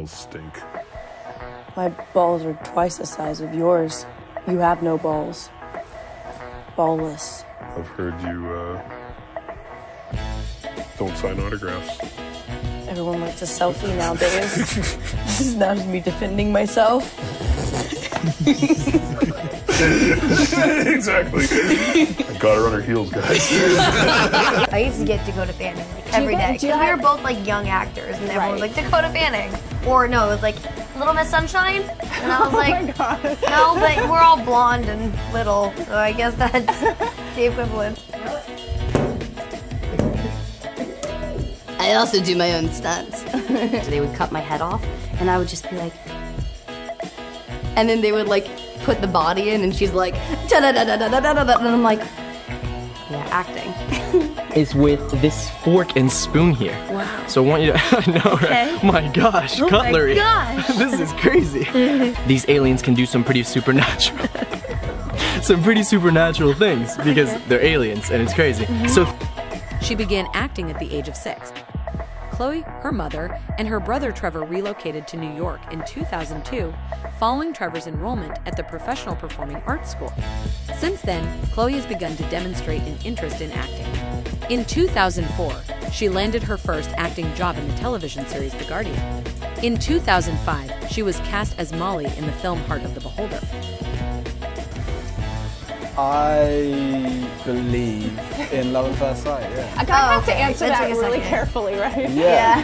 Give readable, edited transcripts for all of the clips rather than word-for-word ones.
balls stink. My balls are twice the size of yours. You have no balls. Ballless. I've heard you, don't sign autographs. Everyone likes a selfie nowadays. This is not me defending myself. Exactly. I got her on her heels, guys. I used to get Dakota Fanning like every day. Because we were both like young actors, and everyone was like, Dakota Fanning. Or no, it was like Little Miss Sunshine. And I was like, no, but we're all blonde and little, so I guess that's the equivalent. I also do my own stunts. They would cut my head off, and I would just be like, and then they would like put the body in, and she's like, da-da-da-da-da-da-da-da, and I'm like, yeah, acting. Is with this fork and spoon here. Wow. So I want you to, I know, right? Okay. My gosh, Oh cutlery. my gosh. This is crazy. These aliens can do some pretty supernatural, things because they're aliens, and it's crazy. So she began acting at the age of 6. Chloe, her mother, and her brother Trevor relocated to New York in 2002, following Trevor's enrollment at the Professional Performing Arts School. Since then, Chloe has begun to demonstrate an interest in acting. In 2004, she landed her first acting job in the television series The Guardian. In 2005, she was cast as Molly in the film Heart of the Beholder. I believe in love at first sight. Yeah. I kind of have to answer that really carefully, right? Yeah.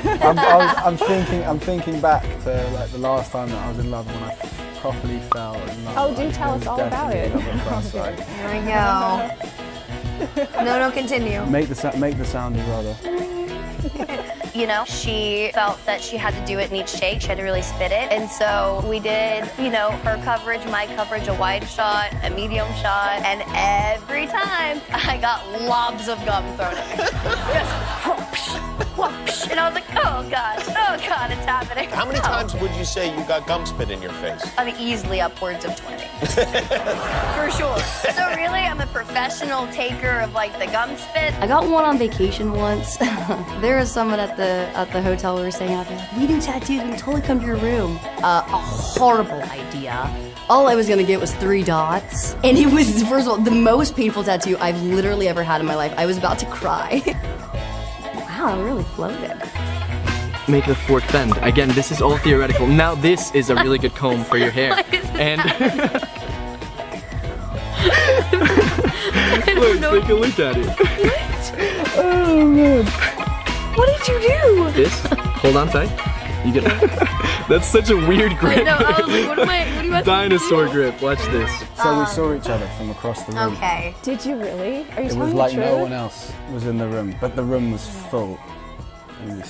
I'm thinking back to like the last time that I was in love when I properly fell in love. Oh, do tell us all about it. Here we go. No, continue. Make the sounding rather. You know, she felt that she had to do it in each take. She had to really spit it. And so we did, you know, her coverage, my coverage, a wide shot, a medium shot. And every time I got lobs of gum thrown at me. Just whoosh, whoosh. And I was like, oh God, it's happening. How many times would you say you got gum spit in your face? I mean, easily upwards of 20. For sure. So really, I'm a professional taker of like the gum spit. I got one on vacation once. There was someone at the hotel we were staying at. They're like, we do tattoos, we can totally come to your room. A horrible idea. All I was gonna get was 3 dots. And it was, first of all, the most painful tattoo I've literally ever had in my life. I was about to cry. Wow, I'm really floated. make the fork bend. Again, this is all theoretical. Now this is a really good comb for your hair. And look, take a look at it. What? Oh man. What did you do? This? Hold on tight. You get that's such a weird grip. I know, I was like, what do you want Dinosaur to do? grip, watch this. So we saw each other from across the room. Okay. Did you really? Are you It telling was the like truth? no one else was in the room, but the room was full. And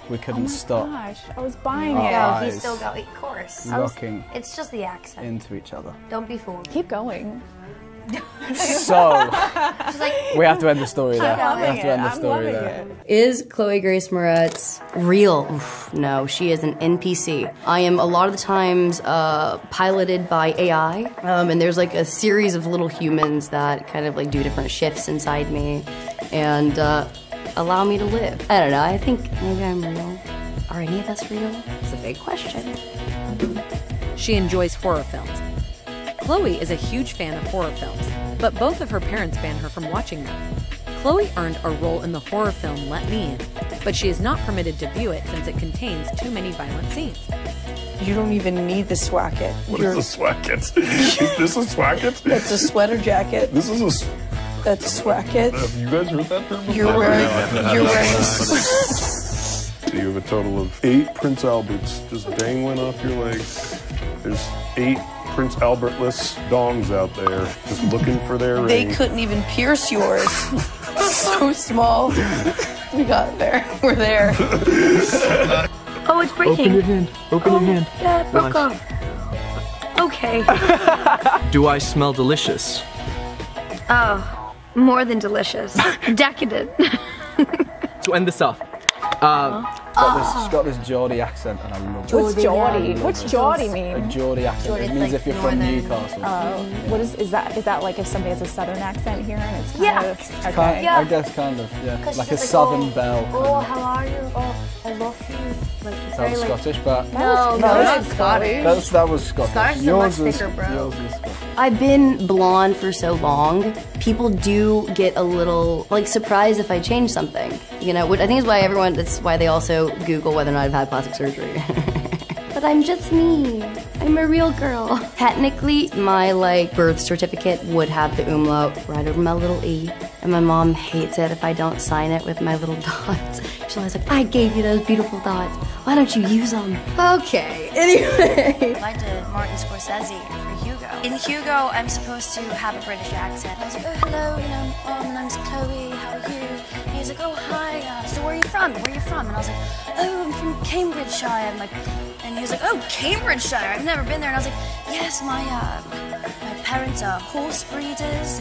we couldn't stop Gosh, I was buying Our it. eyes. He's still going, of course. looking It's just the accent. into each other. Don't be fooled. Keep going. So She's like, we have to end the story there. I'm We have to end the I'm story loving there. it. Is Chloe Grace Moretz real? Oof, no, she is an NPC. I am a lot of the times piloted by AI, and there's like a series of little humans that kind of like do different shifts inside me and allow me to live. I don't know, I think maybe I'm real. Are any of us real? It's a big question. She enjoys horror films. Chloe is a huge fan of horror films, but both of her parents banned her from watching them. Chloe earned a role in the horror film Let Me In, but she is not permitted to view it since it contains too many violent scenes. You don't even need the swacket. What is a swacket? Is this a swacket? That's a sweater jacket. This is a That's a swacket. Have you guys heard that term before? You're wearing. So you have a total of 8 Prince Alberts just dangling off your legs. There's 8 Prince Albertless dongs out there just looking for their They ring. couldn't even pierce yours. So small. We got there. We're there. oh, it's breaking. Open your hand. Open your hand. Yeah, it broke Watch. off. Okay. Do I smell delicious? Oh, more than delicious. Decadent. To end this off. She's got this Geordie accent, and I love it. What's Geordie? What's Geordie A mean? Geordie accent. Geordie's It means like if you're from northern. Newcastle. What is that? Is that like if somebody has a southern accent here and it's kind Yeah. of okay? I guess kind of, yeah. Like a southern belle. Oh, how are you? Oh, I love you. Like, it's That was very, like, Scottish, but No, that's it's Scottish. that was Scottish. Scottish is a much thicker, bro. Yours was Scottish. I've been blonde for so long, people do get a little, like, surprised if I change something. You know, which I think is why that's why they also Google whether or not I've had plastic surgery. But I'm just me. I'm a real girl. Technically, my, like, birth certificate would have the umlaut right over my little E. And my mom hates it if I don't sign it with my little dots. She's always like, I gave you those beautiful dots. Why don't you use them? Okay, anyway. I did Martin Scorsese for Hugo. In Hugo, I'm supposed to have a British accent. I was like, oh, hello, my name's Chloe, how are you? And he was like, oh, hi, so where are you from? Where are you from? And I was like, oh, I'm from Cambridgeshire. I'm like, and he was like, oh, Cambridgeshire, I've never been there. And I was like, yes, my parents are horse breeders.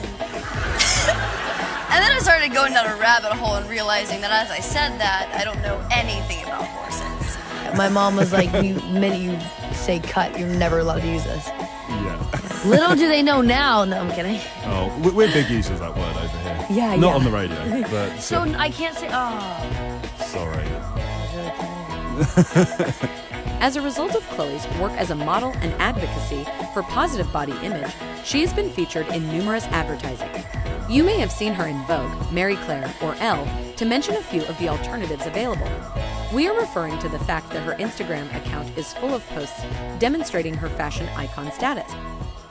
And then I started going down a rabbit hole and realizing that as I said that, I don't know anything about horses. My mom was like, the minute you say cut, you're never allowed to use this. Yeah. Little do they know now. No, I'm kidding. Oh, we're big users of that word over here. Yeah, Not yeah. on the radio, but... So I can't say, oh. Sorry. As a result of Chloe's work as a model and advocacy for positive body image, she has been featured in numerous advertising. You may have seen her in Vogue, Marie Claire, or Elle, to mention a few of the alternatives available. We are referring to the fact that her Instagram account is full of posts demonstrating her fashion icon status.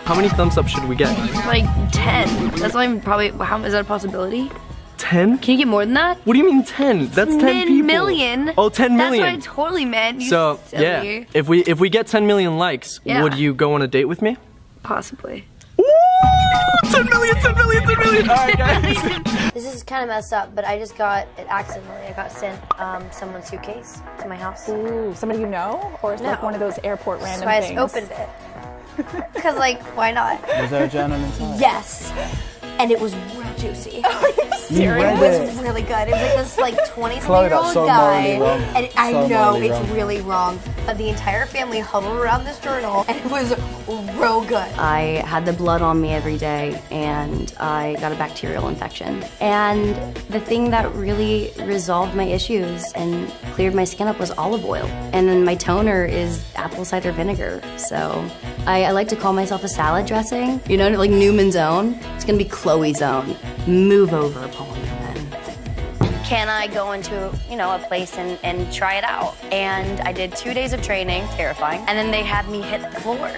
How many thumbs up should we get? Like 10. That's not even probably, how, is that a possibility? 10? Can you get more than that? What do you mean 10? That's 10 people. Million. Oh, 10 million. That's what I totally meant. So, yeah, if we get 10 million likes, would you go on a date with me? Possibly. Ooh, 10 million, 10 million, 10 million. All right, guys. This is kind of messed up, but I just got it accidentally. I got sent someone's suitcase to my house. Ooh, somebody you know? Or is it like one of those airport random so I things? just opened it. Because, like, why not? Was there a journal inside? Yes. And it was real juicy. Are you serious? It was really good. It was like this like 20-something-year-old so guy. morally wrong. And I So know morally it's wrong. really wrong. But the entire family huddled around this journal and it was real good. I had the blood on me every day and I got a bacterial infection. And the thing that really resolved my issues and cleared my skin up was olive oil. And then my toner is apple cider vinegar. So I like to call myself a salad dressing. You know, like Newman's Own. It's gonna be Chloe's Own. Move over, Powermill then. Can I go into, a place and try it out? And I did 2 days of training, terrifying, and then they had me hit the floor.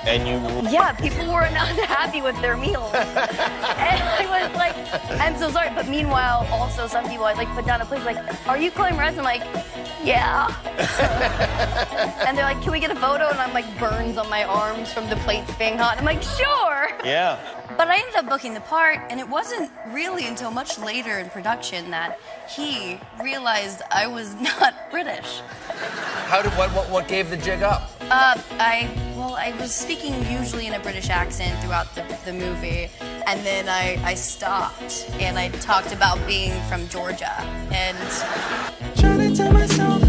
And you... Yeah, people were not happy with their meals. And I was like, I'm so sorry. But meanwhile, also some people I put down a plate like, are you Chloe Moretz? I'm like, yeah. And they're like, can we get a photo? And I'm like, burns on my arms from the plates being hot. I'm like, sure. Yeah. But I ended up booking the part, and it wasn't really until much later in production that he realized I was not British. What gave the jig up? I was speaking usually in a British accent throughout the movie, and then I stopped, and I talked about being from Georgia, and... Trying to tell myself